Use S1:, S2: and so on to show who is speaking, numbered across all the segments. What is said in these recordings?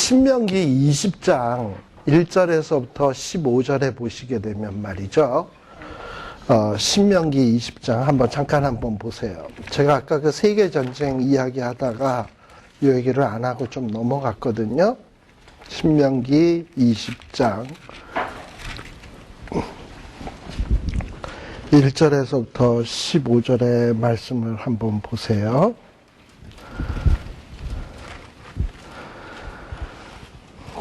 S1: 신명기 20장 1절에서부터 15절에 보시게 되면 말이죠. 신명기 20장 한번 보세요. 제가 아까 그 세계전쟁 이야기 하다가 이 얘기를 안 하고 좀 넘어갔거든요. 신명기 20장 1절에서부터 15절의 말씀을 한번 보세요.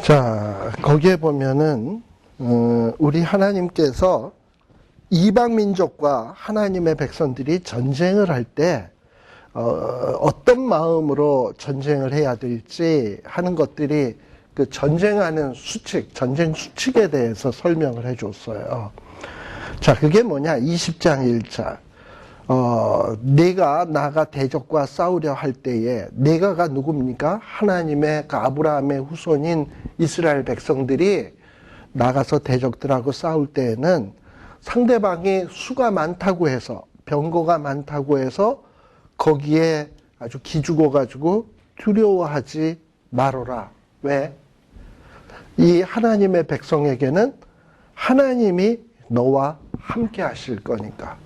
S1: 자, 거기에 보면은 우리 하나님께서 이방 민족과 하나님의 백성들이 전쟁을 할 때 어떤 마음으로 전쟁을 해야 될지 하는 것들이 그 전쟁하는 수칙, 전쟁 수칙에 대해서 설명을 해줬어요. 자, 그게 뭐냐? 20장 1절. 내가 나가 대적과 싸우려 할 때에 내가가 누굽니까? 하나님의 그 아브라함의 후손인 이스라엘 백성들이 나가서 대적들하고 싸울 때에는 상대방이 수가 많다고 해서 병거가 많다고 해서 거기에 아주 기죽어 가지고 두려워하지 말아라. 왜? 이 하나님의 백성에게는 하나님이 너와 함께 하실 거니까.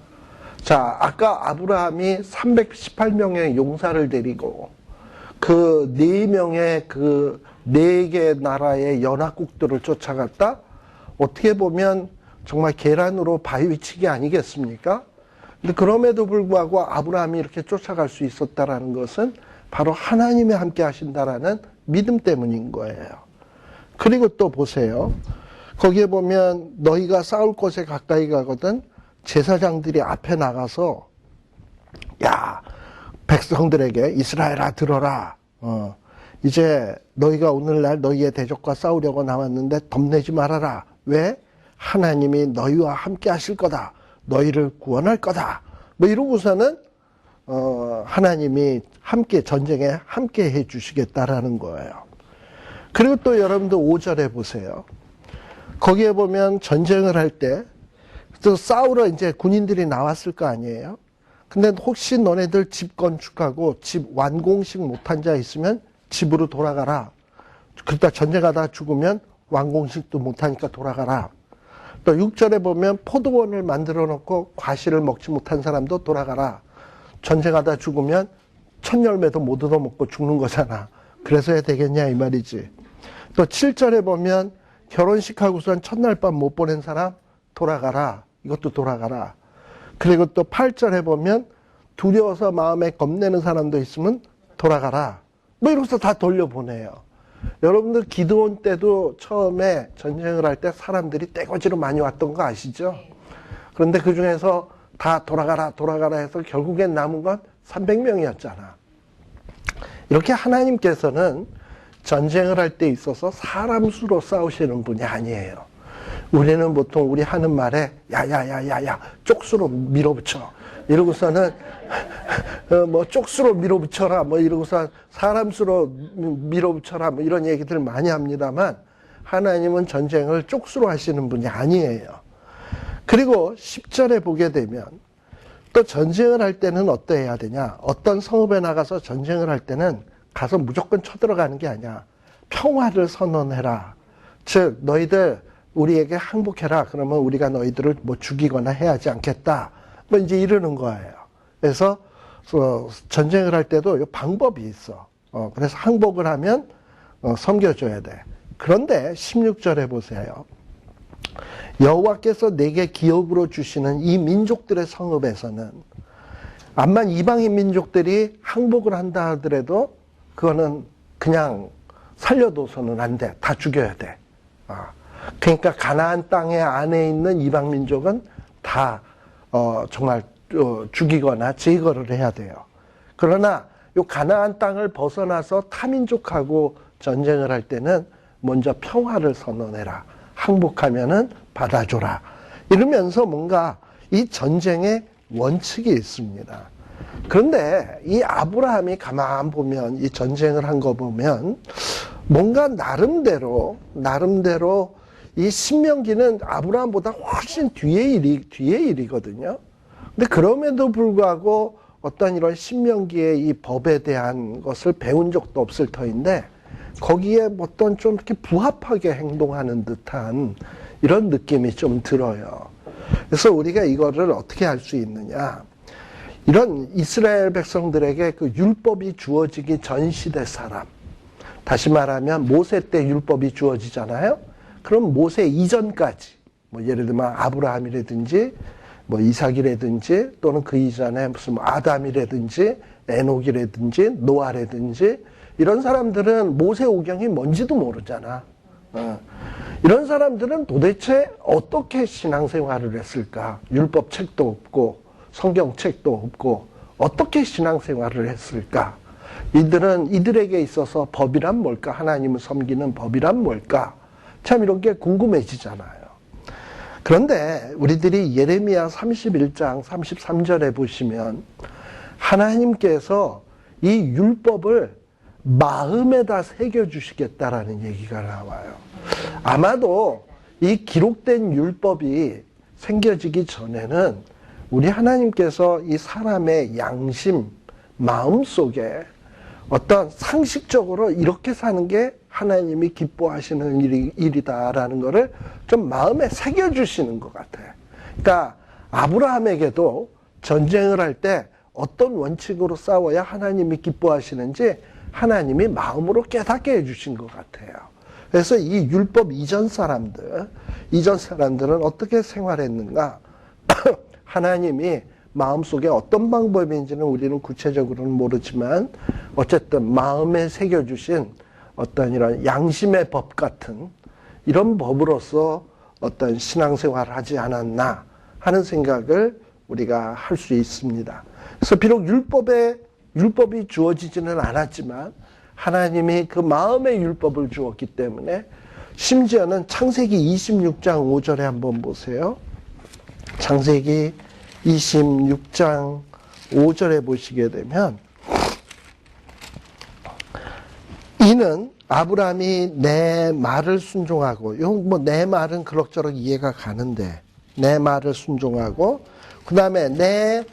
S1: 자, 아까 아브라함이 318명의 용사를 데리고 그 4명의 그 4개 나라의 연합국들을 쫓아갔다? 어떻게 보면 정말 계란으로 바위치기 아니겠습니까? 근데 그럼에도 불구하고 아브라함이 이렇게 쫓아갈 수 있었다라는 것은 바로 하나님이 함께 하신다라는 믿음 때문인 거예요. 그리고 또 보세요. 거기에 보면 너희가 싸울 곳에 가까이 가거든 제사장들이 앞에 나가서 야, 백성들에게 이스라엘아 들어라. 이제 너희가 오늘날 너희의 대적과 싸우려고 나왔는데 겁내지 말아라. 왜? 하나님이 너희와 함께 하실 거다. 너희를 구원할 거다. 뭐 이러고서는 하나님이 함께 전쟁에 함께 해 주시겠다라는 거예요. 그리고 또 여러분들 5절에 보세요. 거기에 보면 전쟁을 할 때 또 싸우러 이제 군인들이 나왔을 거 아니에요. 근데 혹시 너네들 집 건축하고 집 완공식 못한 자 있으면 집으로 돌아가라. 그러다 전쟁하다 죽으면 완공식도 못하니까 돌아가라. 또 6절에 보면 포도원을 만들어 놓고 과실을 먹지 못한 사람도 돌아가라. 전쟁하다 죽으면 첫 열매도 못 얻어먹고 죽는 거잖아. 그래서 해야 되겠냐 이 말이지. 또 7절에 보면 결혼식 하고선 첫날 밤 못 보낸 사람 돌아가라. 이것도 돌아가라. 그리고 또 8절에 보면 두려워서 마음에 겁내는 사람도 있으면 돌아가라. 뭐 이러면서 다 돌려보내요. 여러분들 기드온 때도 처음에 전쟁을 할 때 사람들이 떼거지로 많이 왔던 거 아시죠? 그런데 그 중에서 다 돌아가라 해서 결국엔 남은 건 300명이었잖아. 이렇게 하나님께서는 전쟁을 할 때 있어서 사람 수로 싸우시는 분이 아니에요. 우리는 보통 우리 하는 말에 야야야야야 쪽수로 밀어붙여 이러고서는 뭐 쪽수로 밀어붙여라 뭐 이러고서 사람 수로 밀어붙여라 뭐 이런 얘기들 많이 합니다만 하나님은 전쟁을 쪽수로 하시는 분이 아니에요. 그리고 10절에 보게 되면 또 전쟁을 할 때는 어떠해야 되냐? 어떤 성읍에 나가서 전쟁을 할 때는 가서 무조건 쳐들어가는 게 아니야. 평화를 선언해라. 즉 너희들 우리에게 항복해라. 그러면 우리가 너희들을 뭐 죽이거나 해야지 않겠다. 뭐 이제 이러는 거예요. 그래서 전쟁을 할 때도 방법이 있어. 그래서 항복을 하면 섬겨줘야 돼. 그런데 16절에 보세요. 여호와께서 내게 기업으로 주시는 이 민족들의 성읍에서는 암만 이방인 민족들이 항복을 한다 하더라도 그거는 그냥 살려둬서는 안 돼. 다 죽여야 돼. 그러니까 가나안 땅에 안에 있는 이방 민족은 다 정말 죽이거나 제거를 해야 돼요. 그러나 이 가나안 땅을 벗어나서 타민족하고 전쟁을 할 때는 먼저 평화를 선언해라. 항복하면은 받아줘라. 이러면서 뭔가 이 전쟁의 원칙이 있습니다. 그런데 이 아브라함이 가만 보면 이 전쟁을 한 거 보면 뭔가 나름대로 이 신명기는 아브라함보다 훨씬 뒤의 일이거든요. 근데 그럼에도 불구하고 어떤 이런 신명기의 이 법에 대한 것을 배운 적도 없을 터인데 거기에 어떤 좀 이렇게 부합하게 행동하는 듯한 이런 느낌이 좀 들어요. 그래서 우리가 이거를 어떻게 할 수 있느냐. 이런 이스라엘 백성들에게 그 율법이 주어지기 전 시대 사람, 다시 말하면 모세 때 율법이 주어지잖아요. 그럼 모세 이전까지, 뭐 예를 들면 아브라함이라든지 뭐 이삭이라든지 또는 그 이전에 무슨 뭐 아담이라든지 에녹이라든지 노아라든지 이런 사람들은 모세 오경이 뭔지도 모르잖아. 이런 사람들은 도대체 어떻게 신앙생활을 했을까? 율법 책도 없고 성경책도 없고 어떻게 신앙생활을 했을까? 이들에게 있어서 법이란 뭘까? 하나님을 섬기는 법이란 뭘까? 참 이런 게 궁금해지잖아요. 그런데 우리들이 예레미야 31장 33절에 보시면 하나님께서 이 율법을 마음에다 새겨주시겠다라는 얘기가 나와요. 아마도 이 기록된 율법이 생겨지기 전에는 우리 하나님께서 이 사람의 양심, 마음 속에 어떤 상식적으로 이렇게 사는 게 하나님이 기뻐하시는 일이다라는 것을 좀 마음에 새겨주시는 것 같아요. 그러니까 아브라함에게도 전쟁을 할 때 어떤 원칙으로 싸워야 하나님이 기뻐하시는지 하나님이 마음으로 깨닫게 해주신 것 같아요. 그래서 이 율법 이전 사람들은 어떻게 생활했는가? 하나님이 마음속에 어떤 방법인지는 우리는 구체적으로는 모르지만 어쨌든 마음에 새겨주신 어떤 이런 양심의 법 같은 이런 법으로서 어떤 신앙생활을 하지 않았나 하는 생각을 우리가 할 수 있습니다. 그래서 비록 율법이 주어지지는 않았지만 하나님이 그 마음의 율법을 주었기 때문에 심지어는 창세기 26장 5절에 한번 보세요. 창세기 26장 5절에 보시게 되면 이는 아브라함이 내 말을 순종하고 내 말은 그럭저럭 이해가 가는데 내 말을 순종하고 그 다음에 내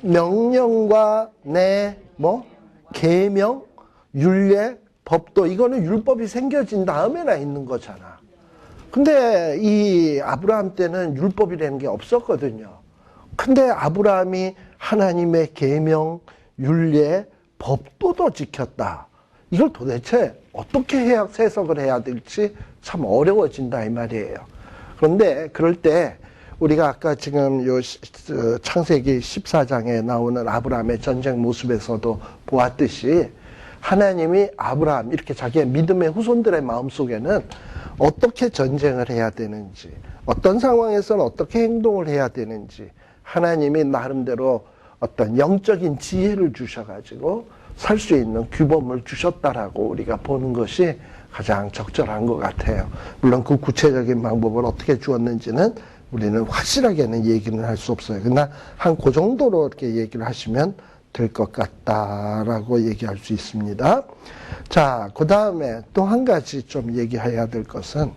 S1: 명령과 내 계명, 율례, 법도 이거는 율법이 생겨진 다음에나 있는 거잖아. 근데 이 아브라함 때는 율법이라는 게 없었거든요. 근데 아브라함이 하나님의 계명, 율례, 법도도 지켰다. 이걸 도대체 어떻게 해석을 해야 될지 참 어려워진다 이 말이에요. 그런데 그럴 때 우리가 아까 지금 요 창세기 14장에 나오는 아브라함의 전쟁 모습에서도 보았듯이 하나님이 아브라함 이렇게 자기의 믿음의 후손들의 마음속에는 어떻게 전쟁을 해야 되는지 어떤 상황에서는 어떻게 행동을 해야 되는지 하나님이 나름대로 어떤 영적인 지혜를 주셔가지고 살 수 있는 규범을 주셨다라고 우리가 보는 것이 가장 적절한 것 같아요. 물론 그 구체적인 방법을 어떻게 주었는지는 우리는 확실하게는 얘기는 할 수 없어요. 그러나 한 그 정도로 이렇게 얘기를 하시면 될 것 같다라고 얘기할 수 있습니다. 자, 그 다음에 또 한 가지 좀 얘기해야 될 것은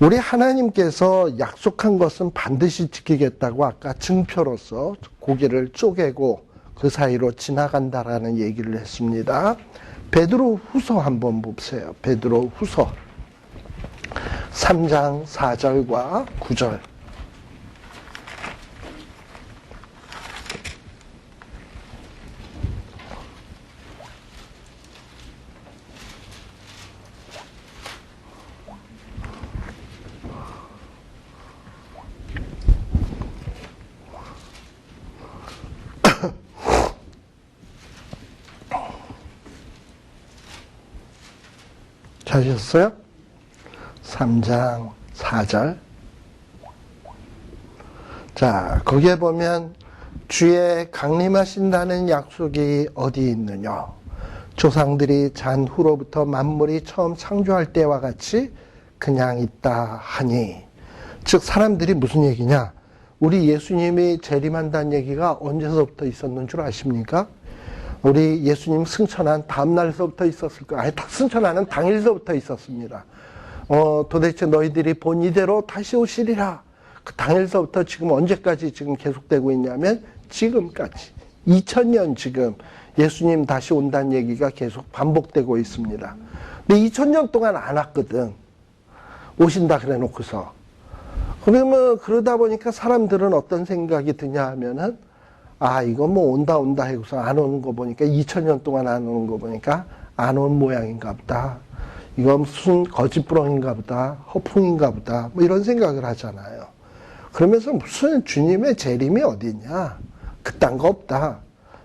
S1: 우리 하나님께서 약속한 것은 반드시 지키겠다고 아까 증표로서 고개를 쪼개고 그 사이로 지나간다라는 얘기를 했습니다. 베드로 후서 한번 보세요. 베드로 후서 3장 4절과 9절. 찾으셨어요? 3장 4절. 자, 거기에 보면 주의 강림하신다는 약속이 어디 있느냐? 조상들이 잔 후로부터 만물이 처음 창조할 때와 같이 그냥 있다 하니. 즉 사람들이 무슨 얘기냐? 우리 예수님이 재림한다는 얘기가 언제서부터 있었는 줄 아십니까? 우리 예수님 승천한 다음 날서부터 있었을 거예요. 아니, 승천하는 당일서부터 있었습니다. 도대체 너희들이 본 이대로 다시 오시리라. 그 당일서부터 지금 언제까지 지금 계속되고 있냐면 지금까지 2000년 지금 예수님 다시 온다는 얘기가 계속 반복되고 있습니다. 근데 2000년 동안 안 왔거든. 오신다 그래 놓고서. 그러면 그러다 보니까 사람들은 어떤 생각이 드냐 하면은, 아, 이거 뭐 온다 해서 안 오는 거 보니까 2000년 동안 안 오는 거 보니까 안 온 모양인가 보다. 이거 무슨 거짓부렁인가 보다. 허풍인가 보다. 뭐 이런 생각을 하잖아요. 그러면서 무슨 주님의 재림이 어디냐. 그딴 거 없다.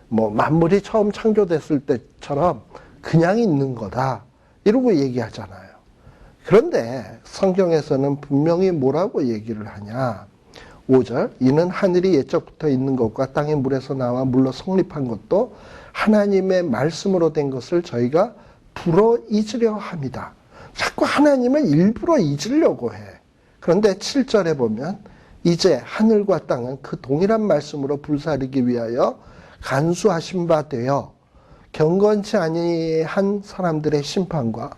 S1: 뭐 만물이 처음 창조됐을 때처럼 그냥 있는 거다. 이러고 얘기하잖아요. 그런데 성경에서는 분명히 뭐라고 얘기를 하냐. 5절, 이는 하늘이 옛적부터 있는 것과 땅의 물에서 나와 물로 성립한 것도 하나님의 말씀으로 된 것을 저희가 불어 잊으려 합니다. 자꾸 하나님을 일부러 잊으려고 해. 그런데 7절에 보면 이제 하늘과 땅은 그 동일한 말씀으로 불사르기 위하여 간수하신 바 되어 경건치 아니한 사람들의 심판과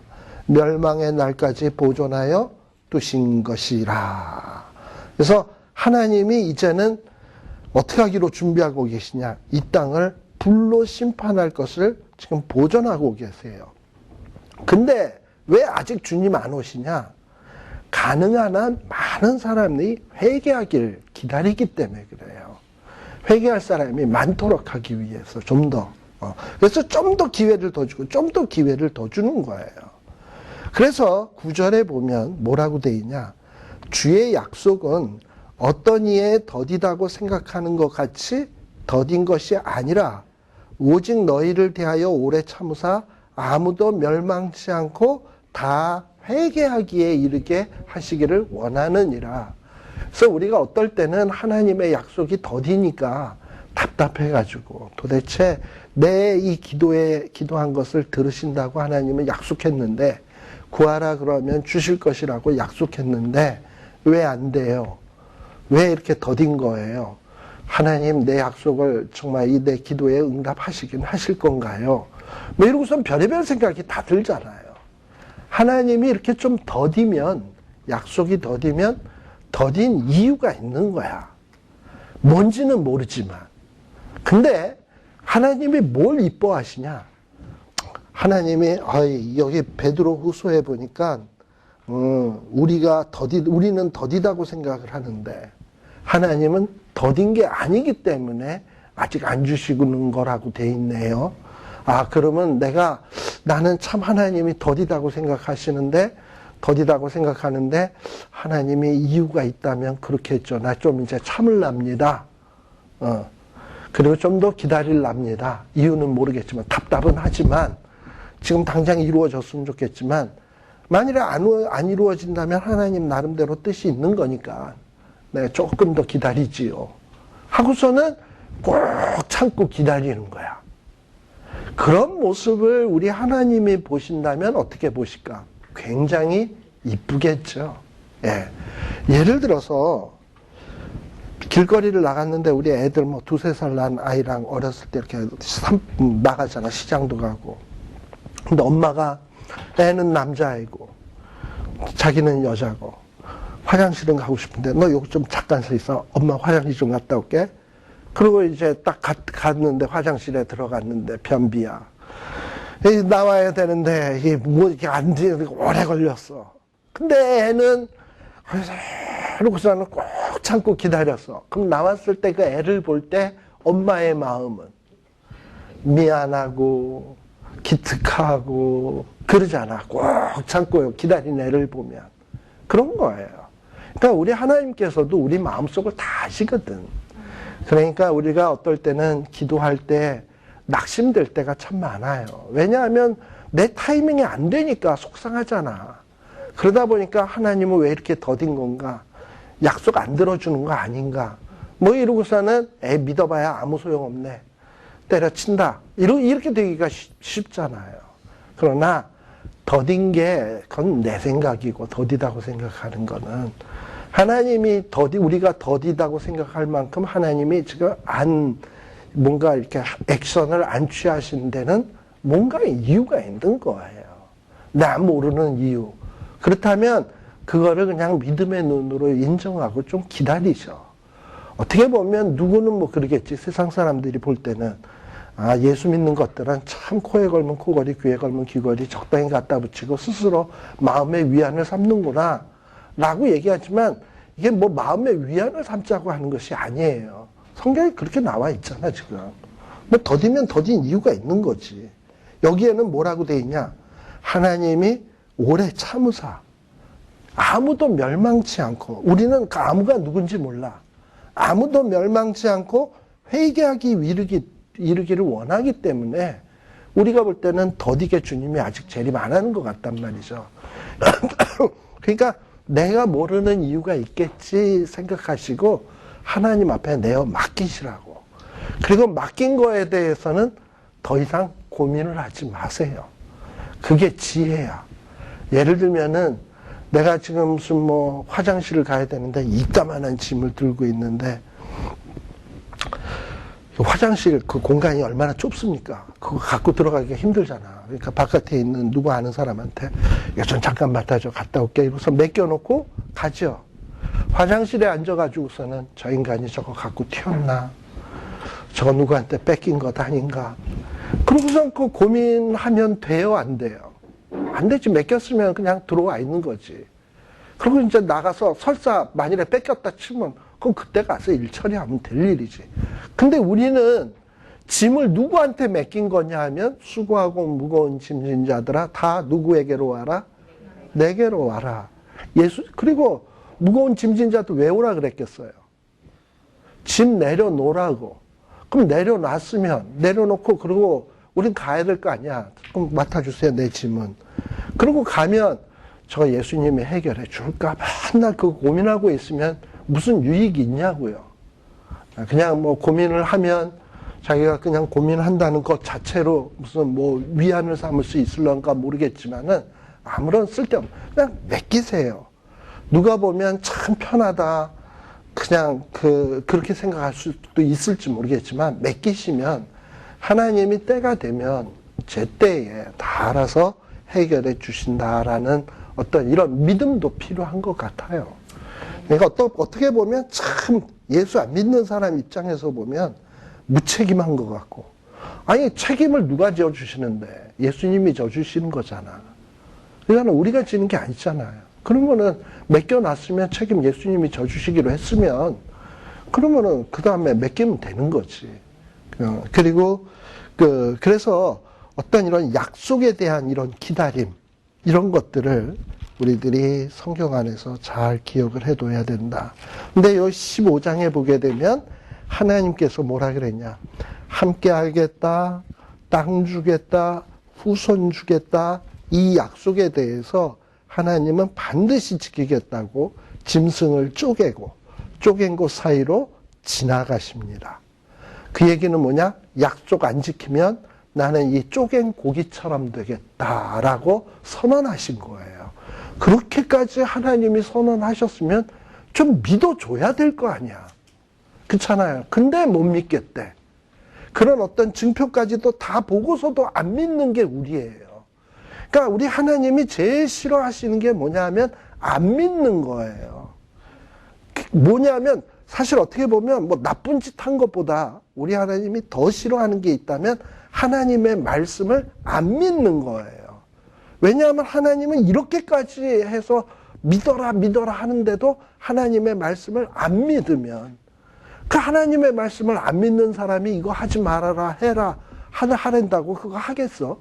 S1: 멸망의 날까지 보존하여 두신 것이라. 그래서 하나님이 이제는 어떻게 하기로 준비하고 계시냐. 이 땅을 불로 심판할 것을 지금 보존하고 계세요. 근데 왜 아직 주님 안 오시냐? 가능한 한 많은 사람이 회개하길 기다리기 때문에 그래요. 회개할 사람이 많도록 하기 위해서 좀 더. 그래서 좀 더 기회를 더 주고 좀 더 기회를 더 주는 거예요. 그래서 9절에 보면 뭐라고 돼 있냐? 주의 약속은 어떤 이에 더디다고 생각하는 것 같이 더딘 것이 아니라 오직 너희를 대하여 오래 참으사 아무도 멸망치 않고 다 회개하기에 이르게 하시기를 원하느니라. 그래서 우리가 어떨 때는 하나님의 약속이 더디니까 답답해가지고 도대체 내 이 기도한 것을 들으신다고 하나님은 약속했는데 구하라 그러면 주실 것이라고 약속했는데 왜 안 돼요? 왜 이렇게 더딘 거예요? 하나님 내 약속을 정말 이 내 기도에 응답하시긴 하실 건가요? 뭐 이러고선 별의별 생각이 다 들잖아요. 하나님이 이렇게 좀 더디면, 약속이 더디면 더딘 이유가 있는 거야. 뭔지는 모르지만. 근데 하나님이 뭘 이뻐하시냐? 하나님이 여기 베드로 후서에 보니까 우리는 더디다고 생각을 하는데 하나님은 더딘 게 아니기 때문에 아직 안 주시는 거라고 돼 있네요. 아, 그러면 나는 참 하나님이 더디다고 생각하는데 하나님이 이유가 있다면 그렇게 했죠. 나 좀 이제 참을랍니다. 그리고 좀 더 기다릴랍니다. 이유는 모르겠지만 답답은 하지만 지금 당장 이루어졌으면 좋겠지만 만일에 안 이루어진다면 하나님 나름대로 뜻이 있는 거니까 내가 조금 더 기다리지요. 하고서는 꼭 참고 기다리는 거야. 그런 모습을 우리 하나님이 보신다면 어떻게 보실까? 굉장히 이쁘겠죠. 예. 예를 들어서 길거리를 나갔는데 우리 애들 뭐 2-3살 난 아이랑 어렸을 때 이렇게 나가잖아. 시장도 가고. 근데 엄마가 애는 남자아이고 자기는 여자고 화장실은 가고 싶은데 너 여기 좀 잠깐 서 있어. 엄마 화장실 좀 갔다 올게. 그리고 이제 딱 갔는데 화장실에 들어갔는데 변비야. 나와야 되는데 이게 뭐 이렇게 안 돼. 오래 걸렸어. 근데 애는 그러고서는 꼭 참고 기다렸어. 그럼 나왔을 때 그 애를 볼 때 엄마의 마음은 미안하고 기특하고 그러잖아. 꼭 참고 기다린 애를 보면 그런 거예요. 그러니까 우리 하나님께서도 우리 마음속을 다 아시거든. 그러니까 우리가 어떨 때는 기도할 때 낙심될 때가 참 많아요. 왜냐하면 내 타이밍이 안 되니까 속상하잖아. 그러다 보니까 하나님은 왜 이렇게 더딘 건가? 약속 안 들어주는 거 아닌가? 뭐 이러고서는 믿어봐야 아무 소용없네. 때려친다. 이렇게 되기가 쉽잖아요. 그러나 더딘 게 그건 내 생각이고 더디다고 생각하는 거는 하나님이 우리가 더디다고 생각할 만큼 하나님이 지금 뭔가 이렇게 액션을 안 취하신 데는 뭔가 이유가 있는 거예요. 나 모르는 이유. 그렇다면 그거를 그냥 믿음의 눈으로 인정하고 좀 기다리셔. 어떻게 보면 누구는 뭐 그러겠지. 세상 사람들이 볼 때는 예수 믿는 것들은 참 코에 걸면 코걸이, 귀에 걸면 귀걸이 적당히 갖다 붙이고 스스로 마음의 위안을 삼는구나 라고 얘기하지만 이게 뭐 마음의 위안을 삼자고 하는 것이 아니에요. 성경에 그렇게 나와 있잖아 지금. 뭐 더디면 더딘 이유가 있는 거지. 여기에는 뭐라고 돼 있냐? 하나님이 오래 참으사 아무도 멸망치 않고, 우리는 그 아무가 누군지 몰라. 아무도 멸망치 않고 회개하기 이르기를 원하기 때문에 우리가 볼 때는 더디게 주님이 아직 재림 안 하는 것 같단 말이죠. 그러니까 내가 모르는 이유가 있겠지 생각하시고 하나님 앞에 내어 맡기시라고. 그리고 맡긴 거에 대해서는 더 이상 고민을 하지 마세요. 그게 지혜야. 예를 들면은 내가 지금 무슨 뭐 화장실을 가야 되는데 이따만한 짐을 들고 있는데 화장실 그 공간이 얼마나 좁습니까? 그거 갖고 들어가기가 힘들잖아. 그러니까 바깥에 있는 누구 아는 사람한테 이거 좀 잠깐 맡아줘 갔다 올게 이러고서 맡겨놓고 가죠. 화장실에 앉아가지고서는 저 인간이 저거 갖고 튀었나? 저거 누구한테 뺏긴 것 아닌가? 그러고서 그 고민하면 돼요, 안 돼요? 안 되지. 맡겼으면 그냥 들어와 있는 거지. 그리고 이제 나가서 설사 만일에 뺏겼다 치면 그럼 그때 가서 일 처리하면 될 일이지. 근데 우리는 짐을 누구한테 맡긴 거냐 하면 수고하고 무거운 짐진 자들아 다 누구에게로 와라? 내게로 와라. 그리고 무거운 짐진 자도 왜 오라 그랬겠어요? 짐 내려놓으라고. 그럼 내려놓고 그리고 우린 가야 될 거 아니야. 그럼 맡아주세요, 내 짐은. 그리고 가면 저 예수님이 해결해 줄까? 맨날 그 고민하고 있으면 무슨 유익이 있냐고요. 그냥 뭐 고민을 하면 자기가 그냥 고민한다는 것 자체로 무슨 뭐 위안을 삼을 수 있을런가 모르겠지만은 아무런 쓸데없는, 그냥 맡기세요. 누가 보면 참 편하다. 그냥 그렇게 생각할 수도 있을지 모르겠지만 맡기시면 하나님이 때가 되면 제때에 다 알아서 해결해 주신다라는 어떤 이런 믿음도 필요한 것 같아요. 그러니까 어떻게 보면 참 예수 안 믿는 사람 입장에서 보면 무책임한 것 같고, 아니 책임을 누가 져주시는데 예수님이 져주시는 거잖아. 그러니까 우리가 지는 게 아니잖아요. 그러면은 맡겨놨으면 책임 예수님이 져주시기로 했으면 그러면은 그 다음에 맡기면 되는 거지. 그리고 그래서 어떤 이런 약속에 대한 이런 기다림, 이런 것들을 우리들이 성경 안에서 잘 기억을 해둬야 된다. 근데 이 15장에 보게 되면 하나님께서 뭐라 그랬냐? 함께 하겠다, 땅 주겠다, 후손 주겠다, 이 약속에 대해서 하나님은 반드시 지키겠다고 짐승을 쪼갠 곳 사이로 지나가십니다. 그 얘기는 뭐냐? 약속 안 지키면 나는 이 쪼갠 고기처럼 되겠다라고 선언하신 거예요. 그렇게까지 하나님이 선언하셨으면 좀 믿어줘야 될 거 아니야. 그렇잖아요. 근데 못 믿겠대. 그런 어떤 증표까지도 다 보고서도 안 믿는 게 우리예요. 그러니까 우리 하나님이 제일 싫어하시는 게 뭐냐면 안 믿는 거예요. 뭐냐면 사실 어떻게 보면 뭐 나쁜 짓 한 것보다 우리 하나님이 더 싫어하는 게 있다면 하나님의 말씀을 안 믿는 거예요. 왜냐하면 하나님은 이렇게까지 해서 믿어라 하는데도 하나님의 말씀을 안 믿으면, 그 하나님의 말씀을 안 믿는 사람이 이거 하지 말아라 하란다고 그거 하겠어?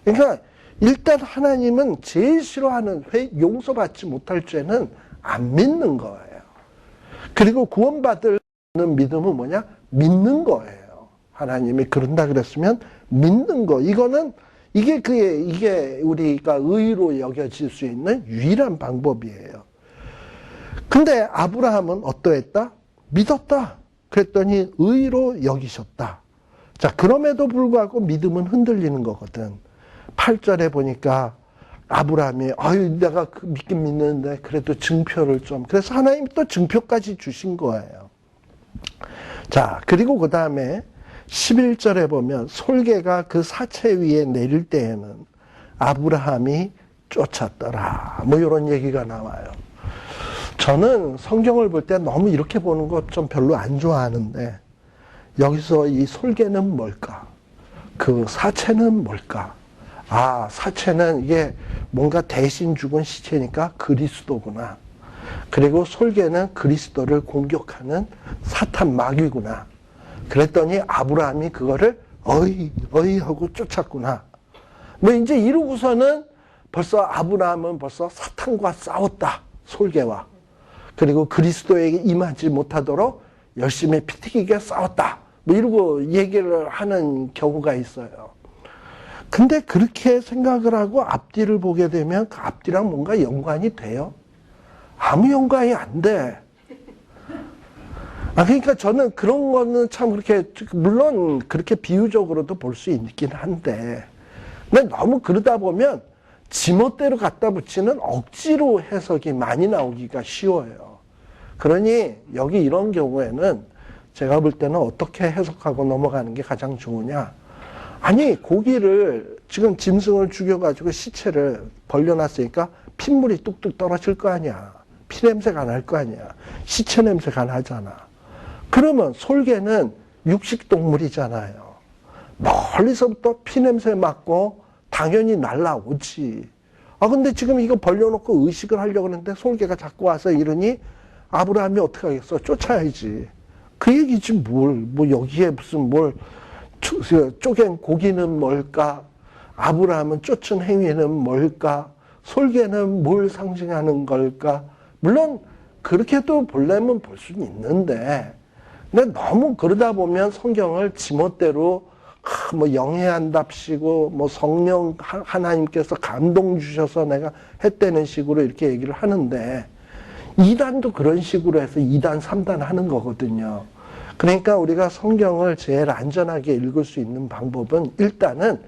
S1: 그러니까 일단 하나님은 제일 싫어하는 용서받지 못할 죄는 안 믿는 거예요. 그리고 구원받을 믿음은 뭐냐? 믿는 거예요. 하나님이 그런다 그랬으면 믿는 거. 이게 우리가 의로 여겨질 수 있는 유일한 방법이에요. 근데 아브라함은 어떠했다? 믿었다. 그랬더니 의로 여기셨다. 자, 그럼에도 불구하고 믿음은 흔들리는 거거든. 8절에 보니까 아브라함이 내가 믿긴 믿는데 그래도 증표를 좀, 그래서 하나님이 또 증표까지 주신 거예요. 자, 그리고 그 다음에 11절에 보면 솔개가 그 사체 위에 내릴 때에는 아브라함이 쫓았더라. 뭐 이런 얘기가 나와요. 저는 성경을 볼 때 너무 이렇게 보는 거 좀 별로 안 좋아하는데, 여기서 이 솔개는 뭘까? 그 사체는 뭘까? 아, 사체는 이게 뭔가 대신 죽은 시체니까 그리스도구나. 그리고 솔개는 그리스도를 공격하는 사탄 마귀구나. 그랬더니 아브라함이 그거를 어이 하고 쫓았구나. 뭐 이제 이러고서는 벌써 아브라함은 벌써 사탄과 싸웠다. 솔개와. 그리고 그리스도에게 임하지 못하도록 열심히 피 튀기게 싸웠다. 뭐 이러고 얘기를 하는 경우가 있어요. 근데 그렇게 생각을 하고 앞뒤를 보게 되면 그 앞뒤랑 뭔가 연관이 돼요? 아무 연관이 안 돼. 그러니까 저는 그런 거는 참 그렇게, 물론 그렇게 비유적으로도 볼 수 있긴 한데, 근데 너무 그러다 보면 지멋대로 갖다 붙이는 억지로 해석이 많이 나오기가 쉬워요. 그러니 여기 이런 경우에는 제가 볼 때는 어떻게 해석하고 넘어가는 게 가장 좋으냐. 아니, 고기를 지금 짐승을 죽여가지고 시체를 벌려놨으니까 핏물이 뚝뚝 떨어질 거 아니야. 피 냄새가 안 날 거 아니야. 시체 냄새가 나잖아. 그러면 솔개는 육식동물이잖아요. 멀리서부터 피 냄새 맡고 당연히 날라오지. 근데 지금 이거 벌려놓고 의식을 하려고 하는데 솔개가 자꾸 와서 이러니 아브라함이 어떻게 하겠어? 쫓아야지. 그 얘기지 뭐 여기에 무슨 쪼갠 고기는 뭘까? 아브라함은 쫓은 행위는 뭘까? 솔개는 뭘 상징하는 걸까? 물론 그렇게도 보려면 볼 수는 있는데, 근데 너무 그러다 보면 성경을 지멋대로 뭐 영해한답시고 뭐 성령 하나님께서 감동 주셔서 내가 했다는 식으로 이렇게 얘기를 하는데, 2단도 그런 식으로 해서 2단, 3단 하는 거거든요. 그러니까 우리가 성경을 제일 안전하게 읽을 수 있는 방법은 일단은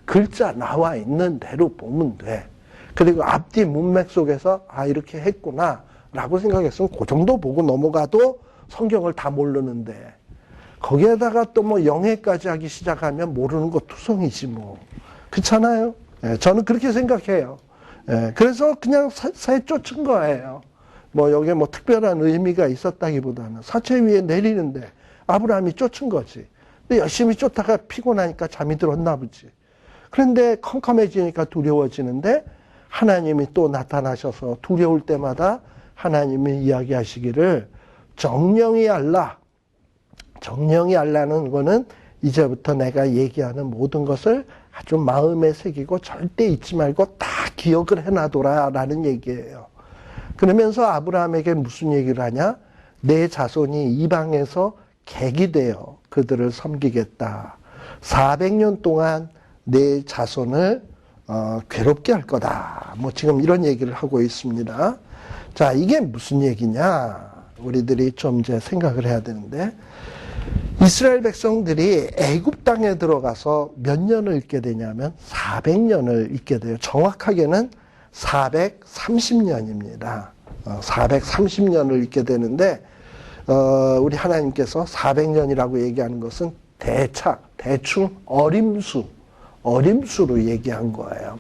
S1: 글자 나와 있는 대로 보면 돼. 그리고 앞뒤 문맥 속에서 이렇게 했구나 라고 생각했으면 그 정도 보고 넘어가도 성경을 다 모르는데, 거기에다가 또 뭐 영해까지 하기 시작하면 모르는 거 투성이지 뭐. 그렇잖아요? 저는 그렇게 생각해요. 그래서 그냥 사에 쫓은 거예요. 뭐 여기에 뭐 특별한 의미가 있었다기보다는 사체 위에 내리는데 아브라함이 쫓은 거지. 근데 열심히 쫓다가 피곤하니까 잠이 들었나 보지. 그런데 컴컴해지니까 두려워지는데 하나님이 또 나타나셔서 두려울 때마다 하나님이 이야기하시기를 정령이 알라. 정령이 알라는 거는 이제부터 내가 얘기하는 모든 것을 아주 마음에 새기고 절대 잊지 말고 다 기억을 해놔둬라 라는 얘기예요. 그러면서 아브라함에게 무슨 얘기를 하냐? 내 자손이 이방에서 객이 되어 그들을 섬기겠다. 400년 동안 내 자손을 괴롭게 할 거다. 뭐 지금 이런 얘기를 하고 있습니다. 자, 이게 무슨 얘기냐? 우리들이 좀 이제 생각을 해야 되는데, 이스라엘 백성들이 애굽 땅에 들어가서 몇 년을 있게 되냐면 400년을 있게 돼요. 정확하게는 430년입니다. 430년을 있게 되는데, 우리 하나님께서 400년이라고 얘기하는 것은 대충 어림수로 얘기한 거예요.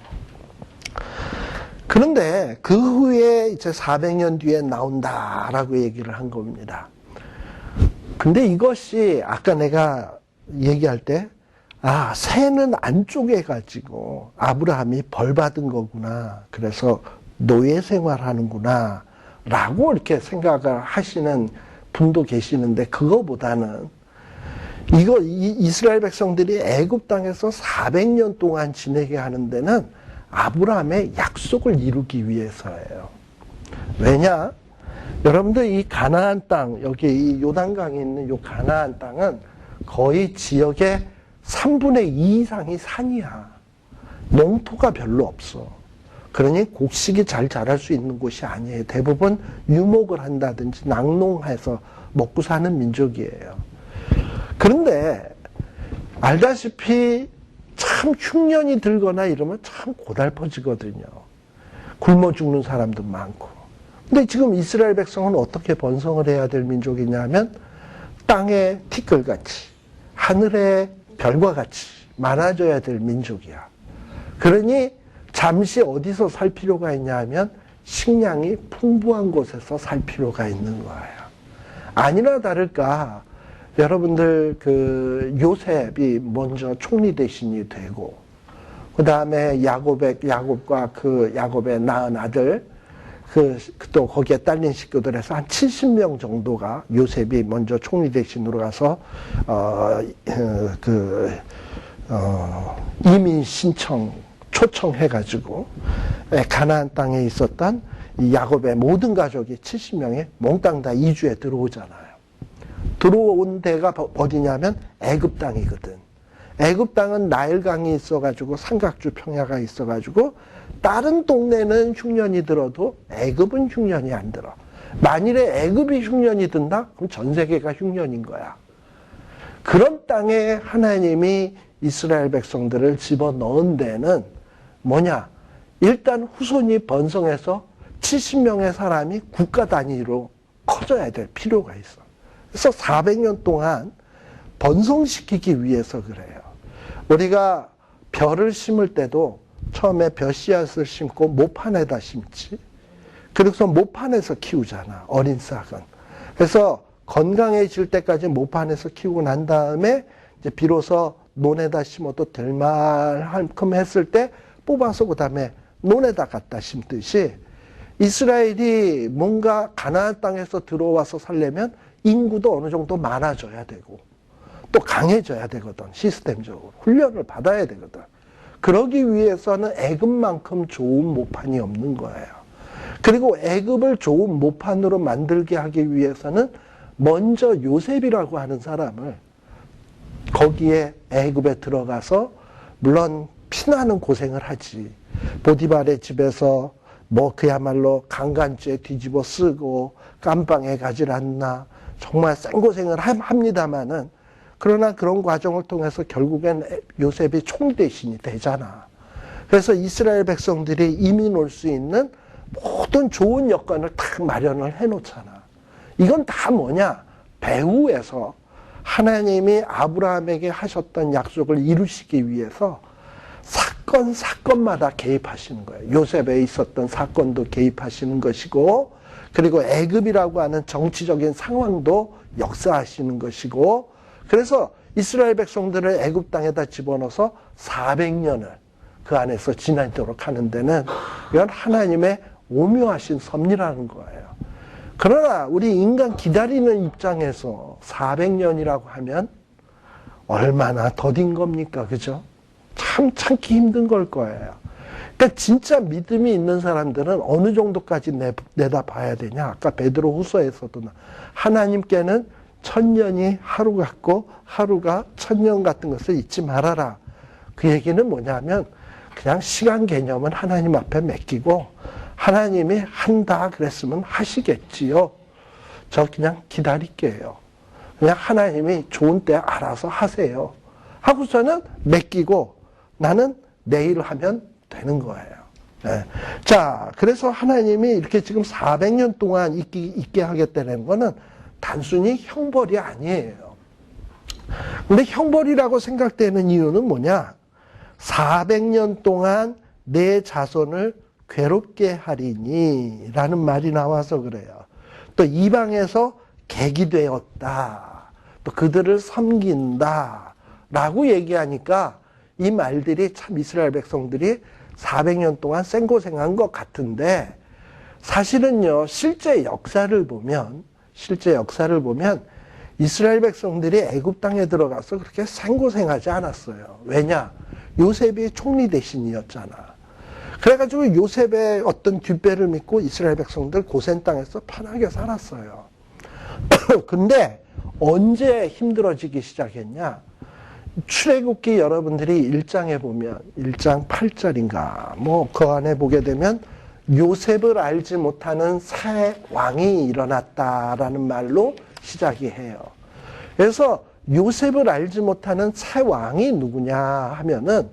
S1: 그런데 그 후에 이제 400년 뒤에 나온다라고 얘기를 한 겁니다. 근데 이것이 아까 내가 얘기할 때, 새는 안 쪼개가지고 아브라함이 벌 받은 거구나. 그래서 노예 생활하는구나. 라고 이렇게 생각을 하시는 분도 계시는데, 그거보다는 이스라엘 백성들이 애굽 땅에서 400년 동안 지내게 하는 데는 아브라함의 약속을 이루기 위해서예요. 왜냐? 여러분들 이 가나안 땅, 여기 이 요단강에 있는 요 가나안 땅은 거의 지역의 3분의 2 이상이 산이야. 농토가 별로 없어. 그러니 곡식이 잘 자랄 수 있는 곳이 아니에요. 대부분 유목을 한다든지 낙농해서 먹고 사는 민족이에요. 그런데 알다시피 참 흉년이 들거나 이러면 참 고달퍼지거든요. 굶어 죽는 사람도 많고. 근데 지금 이스라엘 백성은 어떻게 번성을 해야 될 민족이냐면 땅의 티끌같이 하늘의 별과 같이 많아져야 될 민족이야. 그러니 잠시 어디서 살 필요가 있냐 하면 식량이 풍부한 곳에서 살 필요가 있는 거예요. 아니나 다를까 여러분들 그 요셉이 먼저 총리 대신이 되고, 그 다음에 야곱과 그 야곱의 낳은 아들, 또 거기에 딸린 식구들에서 한 70명 정도가 요셉이 먼저 총리 대신으로 가서, 이민 신청, 초청해가지고, 가나안 땅에 있었던 이 야곱의 모든 가족이 70명이 몽땅 다 이주에 들어오잖아요. 들어온 데가 어디냐면 애굽 땅이거든. 애굽 땅은 나일강이 있어가지고 삼각주 평야가 있어가지고 다른 동네는 흉년이 들어도 애굽은 흉년이 안 들어. 만일에 애굽이 흉년이 든다? 그럼 전 세계가 흉년인 거야. 그런 땅에 하나님이 이스라엘 백성들을 집어넣은 데는 뭐냐? 일단 후손이 번성해서 70명의 사람이 국가 단위로 커져야 될 필요가 있어. 그래서 400년 동안 번성시키기 위해서 그래요. 우리가 벼를 심을 때도 처음에 벼 씨앗을 심고 모판에다 심지. 그래서 모판에서 키우잖아, 어린 싹은. 그래서 건강해질 때까지 모판에서 키우고 난 다음에 이제 비로소 논에다 심어도 될 만큼 했을 때 뽑아서 그 다음에 논에다 갖다 심듯이 이스라엘이 뭔가 가나안 땅에서 들어와서 살려면 인구도 어느 정도 많아져야 되고 또 강해져야 되거든. 시스템적으로 훈련을 받아야 되거든. 그러기 위해서는 애굽만큼 좋은 모판이 없는 거예요. 그리고 애굽을 좋은 모판으로 만들게 하기 위해서는 먼저 요셉이라고 하는 사람을 거기에 애굽에 들어가서 물론 피나는 고생을 하지. 보디발의 집에서 뭐 그야말로 강간죄 뒤집어 쓰고 깜빵에 가질 않나 정말 생고생을 합니다마는 그러나 그런 과정을 통해서 결국엔 요셉이 총대신이 되잖아. 그래서 이스라엘 백성들이 이민 올 수 있는 모든 좋은 여건을 딱 마련을 해놓잖아. 이건 다 뭐냐? 배후에서 하나님이 아브라함에게 하셨던 약속을 이루시기 위해서 사건마다 개입하시는 거예요. 요셉에 있었던 사건도 개입하시는 것이고, 그리고 애굽이라고 하는 정치적인 상황도 역사하시는 것이고, 그래서 이스라엘 백성들을 애굽 땅에다 집어넣어서 400년을 그 안에서 지나도록 하는 데는 이건 하나님의 오묘하신 섭리라는 거예요. 그러나 우리 인간 기다리는 입장에서 400년이라고 하면 얼마나 더딘 겁니까? 그죠? 참 참기 힘든 걸 거예요. 그러니까 진짜 믿음이 있는 사람들은 어느 정도까지 내다봐야 되냐? 아까 베드로 후서에서도 하나님께는 1000년이 하루 같고 하루가 1000년 같은 것을 잊지 말아라. 그 얘기는 뭐냐면 그냥 시간 개념은 하나님 앞에 맡기고 하나님이 한다 그랬으면 하시겠지요. 저 그냥 기다릴게요. 그냥 하나님이 좋은 때 알아서 하세요. 하고서는 맡기고 나는 내일 하면 되는 거예요. 네. 자, 그래서 하나님이 이렇게 지금 400년 동안 있게 하겠다는 거는 단순히 형벌이 아니에요. 근데 형벌이라고 생각되는 이유는 뭐냐? 400년 동안 내 자손을 괴롭게 하리니 라는 말이 나와서 그래요. 또 이방에서 객이 되었다. 또 그들을 섬긴다. 라고 얘기하니까 이 말들이 참 이스라엘 백성들이 400년 동안 생고생한 것 같은데 사실은요, 실제 역사를 보면 이스라엘 백성들이 애굽 땅에 들어가서 그렇게 생고생하지 않았어요. 왜냐? 요셉이 총리 대신이었잖아. 그래가지고 요셉의 어떤 뒷배를 믿고 이스라엘 백성들 고센 땅에서 편하게 살았어요. 근데 언제 힘들어지기 시작했냐? 출애굽기 여러분들이 1장에 보면 1장 8절인가 뭐 그 안에 보게 되면 요셉을 알지 못하는 새 왕이 일어났다라는 말로 시작이 해요. 그래서 요셉을 알지 못하는 새 왕이 누구냐 하면은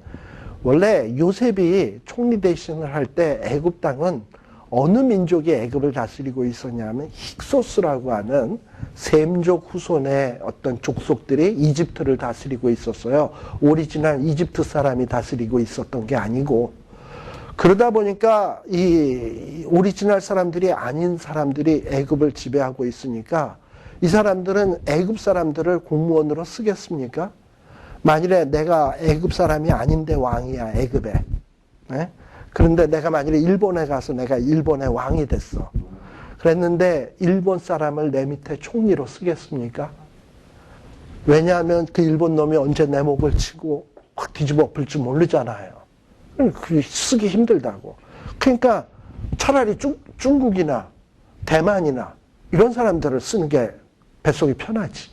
S1: 원래 요셉이 총리 대신을 할 때 애굽 땅은 어느 민족이 애굽을 다스리고 있었냐면 힉소스라고 하는 셈족 후손의 어떤 족속들이 이집트를 다스리고 있었어요. 오리지널 이집트 사람이 다스리고 있었던 게 아니고, 그러다 보니까 이 오리지널 사람들이 아닌 사람들이 애굽을 지배하고 있으니까 이 사람들은 애굽 사람들을 공무원으로 쓰겠습니까? 만일에 내가 애굽 사람이 아닌데 왕이야, 애굽에. 네? 그런데 내가 만일에 일본에 가서 내가 일본의 왕이 됐어. 그랬는데 일본 사람을 내 밑에 총리로 쓰겠습니까? 왜냐하면 그 일본 놈이 언제 내 목을 치고 확 뒤집어 엎을 줄 모르잖아요. 그게 쓰기 힘들다고. 그러니까 차라리 중국이나 대만이나 이런 사람들을 쓰는 게 뱃속이 편하지.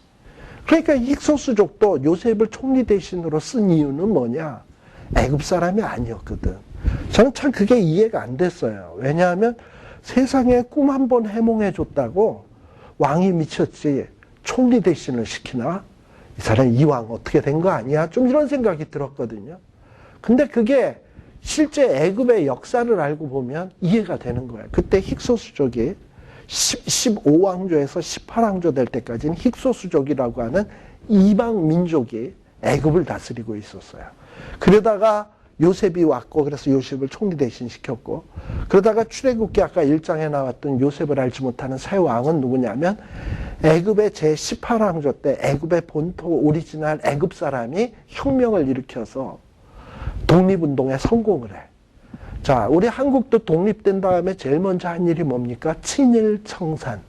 S1: 그러니까 힉소스족도 요셉을 총리 대신으로 쓴 이유는 뭐냐? 애굽 사람이 아니었거든. 저는 참 그게 이해가 안 됐어요. 왜냐하면 세상에 꿈 한 번 해몽해 줬다고 왕이 미쳤지 총리 대신을 시키나? 이 사람 이 왕 어떻게 된 거 아니야? 좀 이런 생각이 들었거든요. 근데 그게 실제 애굽의 역사를 알고 보면 이해가 되는 거예요. 그때 힉소스족이 15왕조에서 18왕조 될 때까지는 힉소스족이라고 하는 이방 민족이 애굽을 다스리고 있었어요. 그러다가 요셉이 왔고 그래서 요셉을 총리 대신 시켰고 그러다가 출애굽기 아까 1장에 나왔던 요셉을 알지 못하는 새 왕은 누구냐면 애굽의 제18왕조 때 애굽의 본토 오리지널 애굽 사람이 혁명을 일으켜서 독립운동에 성공을 해. 자, 우리 한국도 독립된 다음에 제일 먼저 한 일이 뭡니까? 친일청산.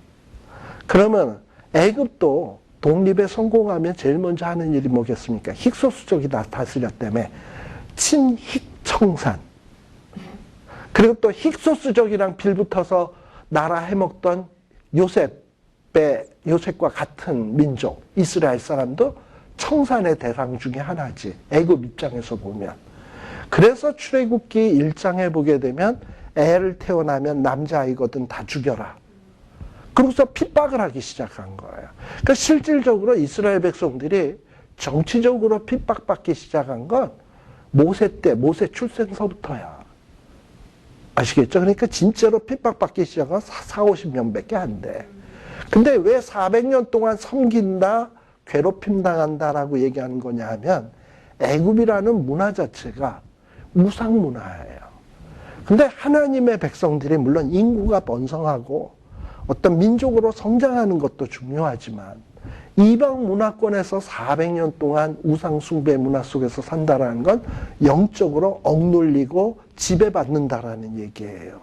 S1: 그러면 애굽도 독립에 성공하면 제일 먼저 하는 일이 뭐겠습니까? 힉소스족이 다스렸다며 친힉청산. 그리고 또 힉소스족이랑 빌붙어서 나라 해먹던 요셉과 같은 민족 이스라엘 사람도 청산의 대상 중에 하나지. 애굽 입장에서 보면. 그래서 출애굽기 1장에 보게 되면 애를 태어나면 남자아이거든 다 죽여라. 그러고서 핍박을 하기 시작한 거예요. 그러니까 실질적으로 이스라엘 백성들이 정치적으로 핍박받기 시작한 건 모세 때, 모세 출생서부터야. 아시겠죠? 그러니까 진짜로 핍박받기 시작한 40-50년밖에 안 돼. 근데 왜 400년 동안 섬긴다, 괴롭힘 당한다라고 얘기하는 거냐 하면 애굽이라는 문화 자체가 우상 문화예요. 근데 하나님의 백성들이 물론 인구가 번성하고 어떤 민족으로 성장하는 것도 중요하지만 이방 문화권에서 400년 동안 우상 숭배 문화 속에서 산다라는 건 영적으로 억눌리고 지배받는다라는 얘기예요.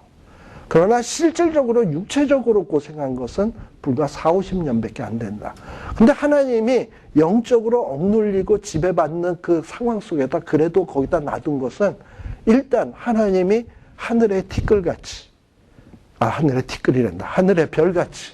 S1: 그러나 실질적으로 육체적으로 고생한 것은 불과 40-50년밖에 안 된다. 근데 하나님이 영적으로 억눌리고 지배받는 그 상황 속에다 그래도 거기다 놔둔 것은 일단 하나님이 하늘의 티끌같이, 하늘의 티끌이란다. 하늘의 별같이,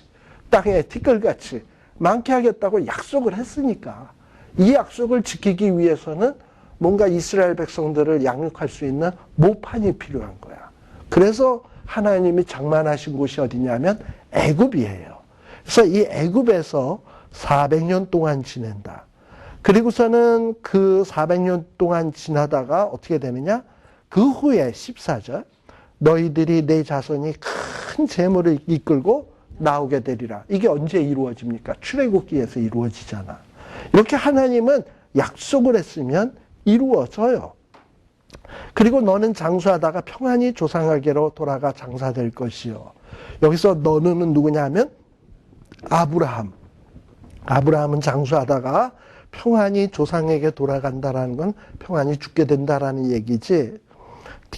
S1: 땅의 티끌같이 많게 하겠다고 약속을 했으니까 이 약속을 지키기 위해서는 뭔가 이스라엘 백성들을 양육할 수 있는 모판이 필요한 거야. 그래서 하나님이 장만하신 곳이 어디냐면 애굽이에요. 그래서 이 애굽에서 400년 동안 지낸다. 그리고서는 그 400년 동안 지나다가 어떻게 되느냐? 그 후에 14절 너희들이 내 자손이 큰 재물을 이끌고 나오게 되리라. 이게 언제 이루어집니까? 출애굽기에서 이루어지잖아. 이렇게 하나님은 약속을 했으면 이루어져요. 그리고 너는 장수하다가 평안히 조상에게로 돌아가 장사될 것이요. 여기서 너는 누구냐면 아브라함. 아브라함은 장수하다가 평안히 조상에게 돌아간다라는 건 평안히 죽게 된다라는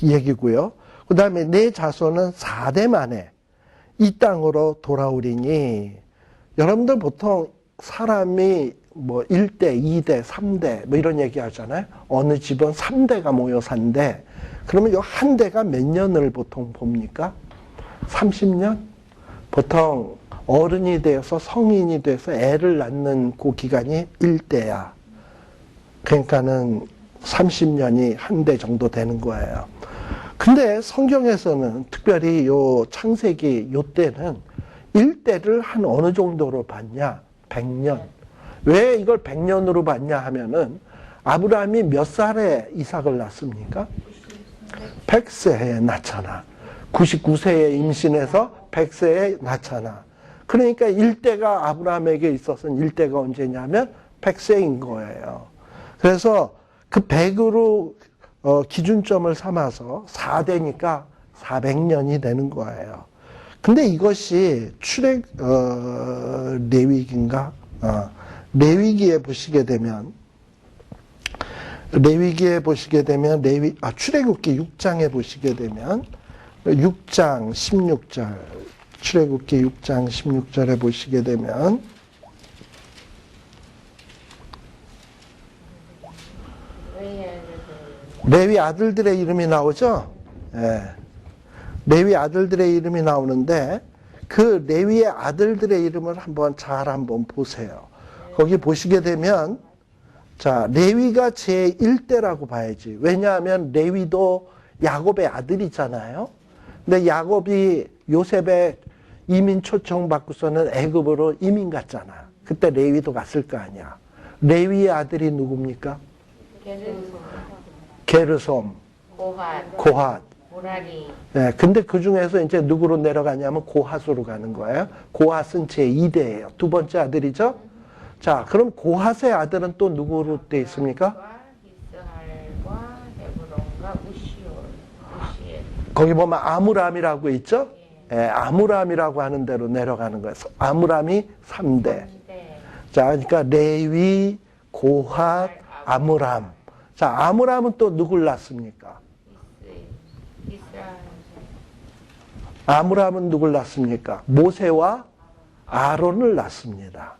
S1: 얘기고요. 그 다음에 내 자손은 4대 만에 이 땅으로 돌아오리니 여러분들 보통 사람이 뭐 1대, 2대, 3대 뭐 이런 얘기 하잖아요. 어느 집은 3대가 모여 산대. 그러면 요 한 대가 몇 년을 보통 봅니까? 30년? 보통 어른이 되어서 성인이 돼서 애를 낳는 그 기간이 1대야. 그러니까는 30년이 한 대 정도 되는 거예요. 근데 성경에서는 특별히 요 창세기 요 때는 1대를 한 어느 정도로 봤냐? 100년. 왜 이걸 100년으로 봤냐 하면은 아브라함이 몇 살에 이삭을 낳습니까? 100세에 낳잖아. 99세에 임신해서 100세에 낳잖아. 그러니까 1대가 아브라함에게 있어서는 1대가 언제냐면 100세인 거예요. 그래서 그 100으로 기준점을 삼아서 4대니까 400년이 되는 거예요. 근데 이것이 레위기인가? 레위기에 보시게 되면, 출애굽기 6장에 보시게 되면, 6장 16절, 출애굽기 6장 16절에 보시게 되면, 레위 아들들의 이름이 나오죠? 예. 레위 아들들의 이름이 나오는데, 그 레위의 아들들의 이름을 한번 보세요. 거기 보시게 되면, 자, 레위가 제1대라고 봐야지. 왜냐하면 레위도 야곱의 아들이잖아요. 근데 야곱이 요셉의 이민 초청 받고서는 애굽으로 이민 갔잖아. 그때 레위도 갔을 거 아니야. 레위의 아들이 누굽니까? 게르솜, 고핫. 네, 근데 그 중에서 이제 누구로 내려가냐면 고핫으로 가는 거예요. 고핫은 제2대예요. 두 번째 아들이죠. 자, 그럼 고핫의 아들은 또 누구로 돼 있습니까? 거기 보면 아므람이라고 있죠? 예, 아므람이라고 하는 대로 내려가는 거예요. 아므람이 3대. 자, 그러니까 레위, 고핫, 아므람. 자, 아므람은 또 누굴 낳습니까? 아므람은 누굴 낳습니까? 모세와 아론을 낳습니다.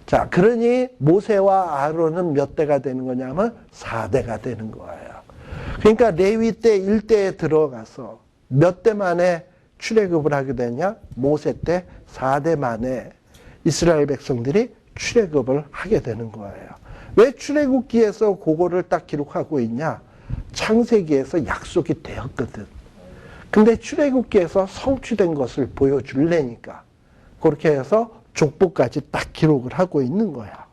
S1: 자, 그러니 모세와 아론은 몇 대가 되는 거냐면 4대가 되는 거예요. 그러니까 레위 때 1대에 들어가서 몇 대 만에 출애굽을 하게 되냐? 모세 때 4대 만에 이스라엘 백성들이 출애굽을 하게 되는 거예요. 왜 출애굽기에서 그거를 딱 기록하고 있냐? 창세기에서 약속이 되었거든. 근데 출애굽기에서 성취된 것을 보여줄래니까 그렇게 해서 족보까지 딱 기록을 하고 있는 거야.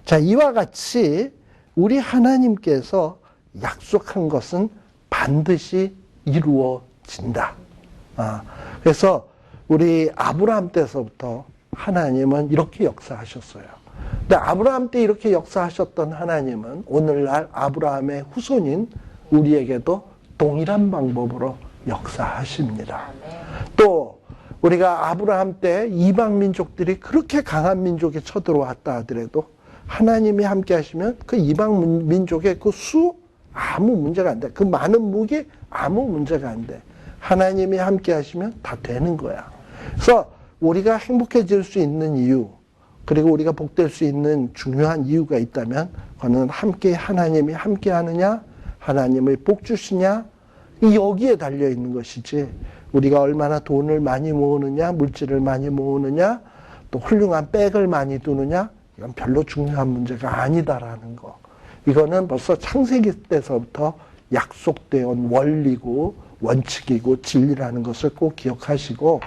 S1: 자, 이와 같이 우리 하나님께서 약속한 것은 반드시 이루어진다. 그래서 우리 아브라함 때서부터 하나님은 이렇게 역사하셨어요. 근데 아브라함 때 이렇게 역사하셨던 하나님은 오늘날 아브라함의 후손인 우리에게도 동일한 방법으로 역사하십니다. 또 우리가 아브라함 때 이방 민족들이 그렇게 강한 민족에 쳐들어왔다 하더라도 하나님이 함께 하시면 그 이방 민족의 그 수 아무 문제가 안 돼. 그 많은 무기 아무 문제가 안 돼. 하나님이 함께 하시면 다 되는 거야. 그래서 우리가 행복해질 수 있는 이유, 그리고 우리가 복될 수 있는 중요한 이유가 있다면 그거는 하나님이 함께 하느냐, 하나님의 복 주시냐, 여기에 달려 있는 것이지 우리가 얼마나 돈을 많이 모으느냐, 물질을 많이 모으느냐, 또 훌륭한 백을 많이 두느냐, 이건 별로 중요한 문제가 아니다라는 거. 이거는 벌써 창세기 때서부터 약속되어 온 원리고 원칙이고 진리라는 것을 꼭 기억하시고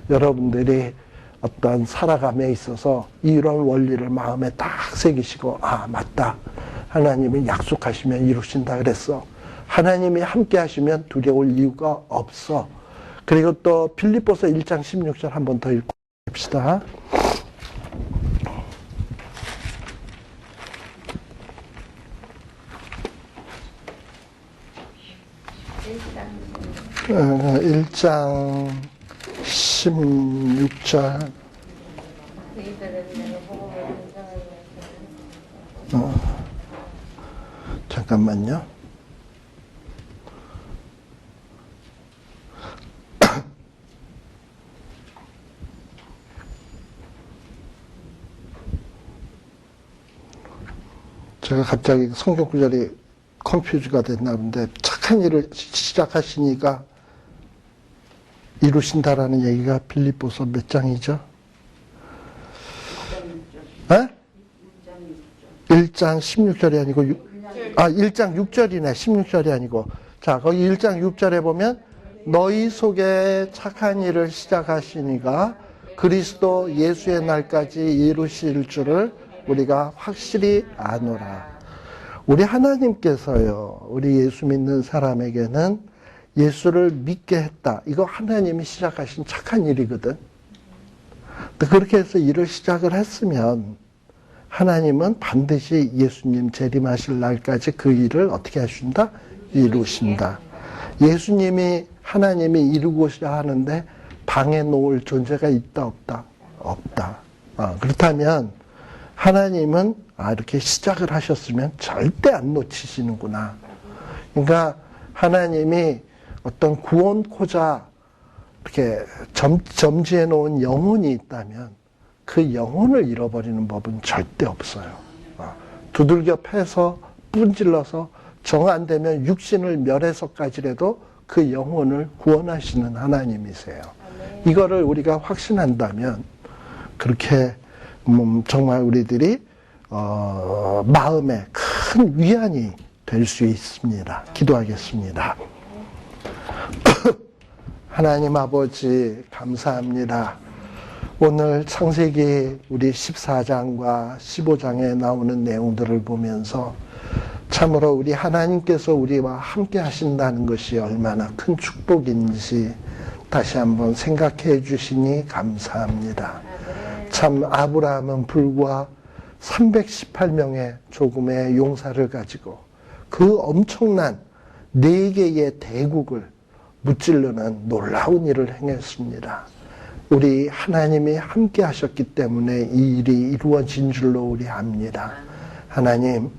S1: 여러분들이 어떤 살아감에 있어서 이런 원리를 마음에 딱 새기시고, 아, 맞다. 하나님이 약속하시면 이루신다 그랬어. 하나님이 함께 하시면 두려울 이유가 없어. 그리고 또 빌립보서 1장 16절 한 번 더 읽고 봅시다. 어, 1장 16절. 잠깐만요. 제가 갑자기 성경 구절이 컴퓨즈가 됐나 본데 착한 일을 시작하시니까 이루신다라는 얘기가 빌립보서 몇 장이죠? 1장 16절이 아니고 1장 6절이네. 16절이 아니고. 자, 거기 1장 6절에 보면 너희 속에 착한 일을 시작하시니가 그리스도 예수의 날까지 이루실 줄을 우리가 확실히 아노라. 우리 하나님께서요, 우리 예수 믿는 사람에게는 예수를 믿게 했다. 이거 하나님이 시작하신 착한 일이거든. 그렇게 해서 일을 시작을 했으면 하나님은 반드시 예수님 재림하실 날까지 그 일을 어떻게 하신다? 이루신다. 예수님이 하나님이 이루고자 하는데 방해 놓을 존재가 있다 없다? 없다. 그렇다면 하나님은 이렇게 시작을 하셨으면 절대 안 놓치시는구나. 그러니까 하나님이 어떤 구원코자 이렇게 점지해 놓은 영혼이 있다면 그 영혼을 잃어버리는 법은 절대 없어요. 두들겨 패서 분질러서 정 안 되면 육신을 멸해서까지라도 그 영혼을 구원하시는 하나님이세요. 이거를 우리가 확신한다면 그렇게 정말 우리들이 마음에 큰 위안이 될 수 있습니다. 기도하겠습니다. 하나님 아버지 감사합니다. 오늘 창세기 우리 14장과 15장에 나오는 내용들을 보면서 참으로 우리 하나님께서 우리와 함께 하신다는 것이 얼마나 큰 축복인지 다시 한번 생각해 주시니 감사합니다. 참 아브라함은 불과 318명의 조금의 용사를 가지고 그 엄청난 4개의 대국을 무찌르는 놀라운 일을 행했습니다. 우리 하나님이 함께 하셨기 때문에 이 일이 이루어진 줄로 우리 압니다. 하나님,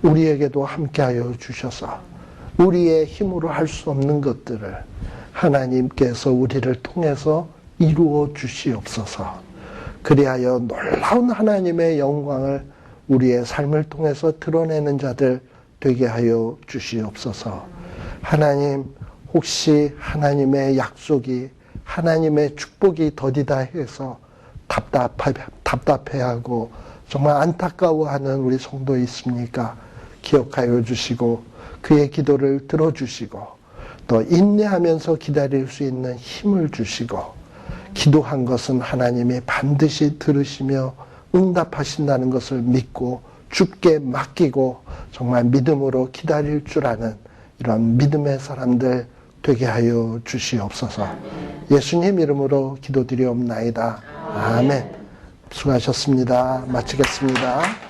S1: 우리에게도 함께하여 주셔서 우리의 힘으로 할 수 없는 것들을 하나님께서 우리를 통해서 이루어 주시옵소서. 그리하여 놀라운 하나님의 영광을 우리의 삶을 통해서 드러내는 자들 되게 하여 주시옵소서. 하나님, 혹시 하나님의 약속이, 하나님의 축복이 더디다 해서 답답해하고 정말 안타까워하는 우리 성도 있습니까? 기억하여 주시고 그의 기도를 들어주시고 또 인내하면서 기다릴 수 있는 힘을 주시고 기도한 것은 하나님이 반드시 들으시며 응답하신다는 것을 믿고 주께 맡기고 정말 믿음으로 기다릴 줄 아는 이런 믿음의 사람들 되게 하여 주시옵소서. 예수님 이름으로 기도드리옵나이다. 아멘. 수고하셨습니다. 마치겠습니다.